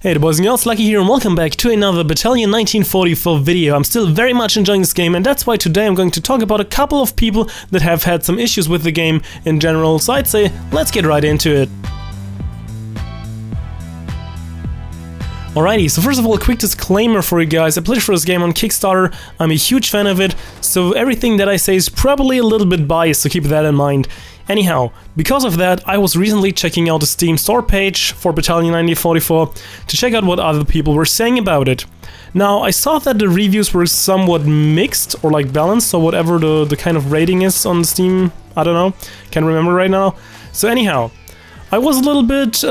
Hey boys and girls, Lucky here and welcome back to another Battalion 1944 video. I'm still very much enjoying this game and that's why today I'm going to talk about a couple of people that have had some issues with the game in general, so I'd say let's get right into it. Alrighty, so first of all, a quick disclaimer for you guys. I pledged for this game on Kickstarter, I'm a huge fan of it, so everything that I say is probably a little bit biased, so keep that in mind. Anyhow, because of that, I was recently checking out the Steam store page for Battalion 1944 to check out what other people were saying about it. Now, I saw that the reviews were somewhat mixed, or like balanced, so whatever the kind of rating is on Steam, I don't know, can't remember right now. So anyhow, I was a little bit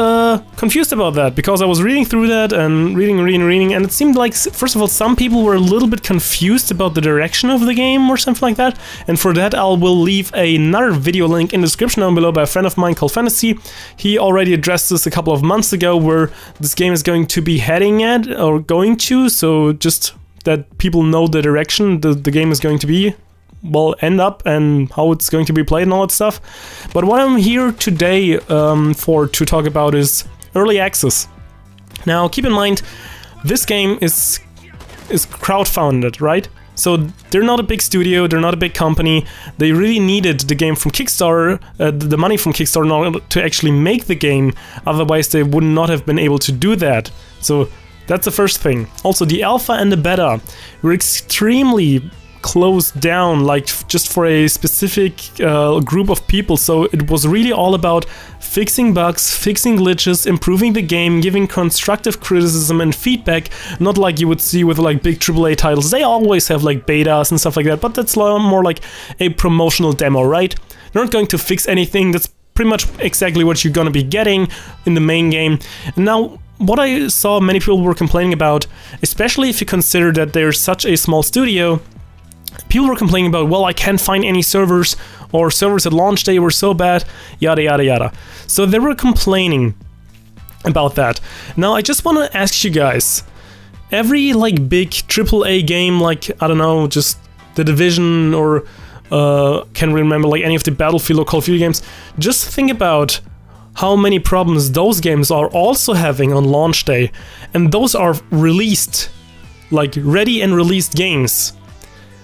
confused about that, because I was reading through that and reading, and it seemed like, first of all, some people were a little bit confused about the direction of the game or something like that, and for that I will leave another video link in the description down below by a friend of mine called Fantasy. He already addressed this a couple of months ago, where this game is going to be heading at, or going to, so just that people know the direction the game is going to be. Will end up and how it's going to be played and all that stuff. But what I'm here today to talk about is early access. Now keep in mind, this game is crowdfunded, right? So they're not a big studio, they're not a big company. They really needed the game from Kickstarter, the money from Kickstarter in order to actually make the game, otherwise they would not have been able to do that. So that's the first thing. Also, the alpha and the beta were extremely closed down, like just for a specific group of people, so it was really all about fixing bugs, fixing glitches, improving the game, giving constructive criticism and feedback, not like you would see with like big AAA titles. They always have like betas and stuff like that, but that's more like a promotional demo, right? They're not going to fix anything. That's pretty much exactly what you're gonna be getting in the main game. And now, what I saw many people were complaining about, especially if you consider that they're such a small studio, people were complaining about, well, I can't find any servers, or servers at launch day were so bad, yada yada yada. So they were complaining about that. Now I just want to ask you guys, every like big AAA game, like, I don't know, just The Division, or can remember like any of the Battlefield or Call of Duty games, just think about how many problems those games are also having on launch day, and those are released, like ready and released games.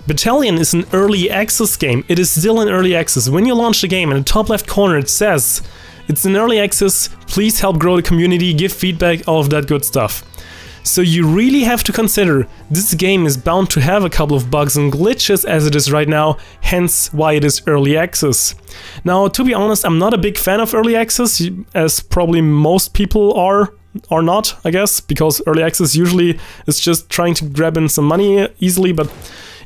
Battalion is an early access game. It is still in early access. When you launch the game, in the top left corner it says it's in early access, please help grow the community, give feedback, all of that good stuff. So you really have to consider this game is bound to have a couple of bugs and glitches as it is right now, hence why it is early access. Now, to be honest, I'm not a big fan of early access, as probably most people are not, I guess, because early access usually is just trying to grab in some money easily, but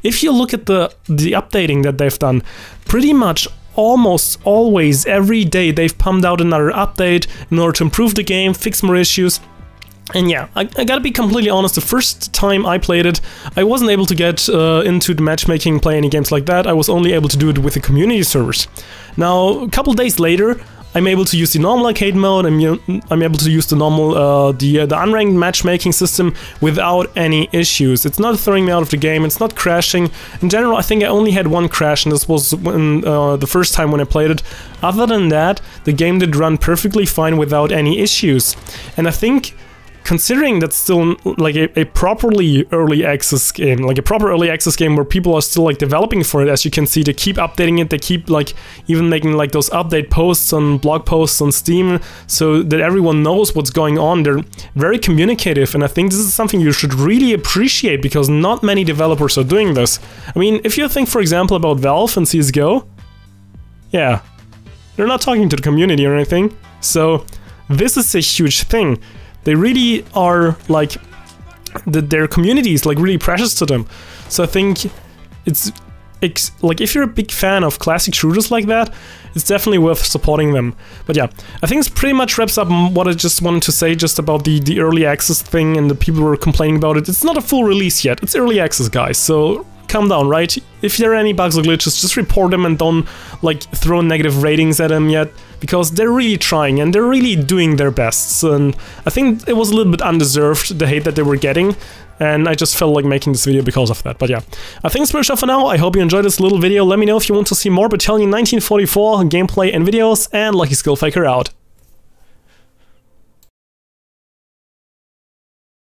if you look at the updating that they've done, pretty much almost always every day they've pumped out another update in order to improve the game, fix more issues. And yeah, I gotta be completely honest, the first time I played it, I wasn't able to get into the matchmaking, play any games like that. I was only able to do it with the community servers. Now, a couple days later, I'm able to use the normal arcade mode, I'm able to use the normal, the unranked matchmaking system without any issues. It's not throwing me out of the game, it's not crashing. In general, I think I only had one crash, and this was when, the first time when I played it. Other than that, the game did run perfectly fine without any issues. And I think, considering that's still like a properly early access game, like a proper early access game where people are still like developing for it, as you can see, they keep updating it, they keep like even making like those update posts on blog posts on Steam so that everyone knows what's going on. They're very communicative, and I think this is something you should really appreciate because not many developers are doing this. I mean, if you think, for example, about Valve and CSGO, yeah, they're not talking to the community or anything, so this is a huge thing. They really are like, their community is like really precious to them. So I think it's like, if you're a big fan of classic shooters like that, it's definitely worth supporting them. But yeah, I think this pretty much wraps up what I just wanted to say just about the early access thing and the people who were complaining about it. It's not a full release yet, it's early access, guys, so calm down, right? If there are any bugs or glitches, just report them and don't like throw negative ratings at them yet, because they're really trying and they're really doing their best. And I think it was a little bit undeserved, the hate that they were getting, and I just felt like making this video because of that. But yeah, I think it's pretty much for now. I hope you enjoyed this little video. Let me know if you want to see more Battalion 1944 gameplay and videos, and luckySkillFaker out.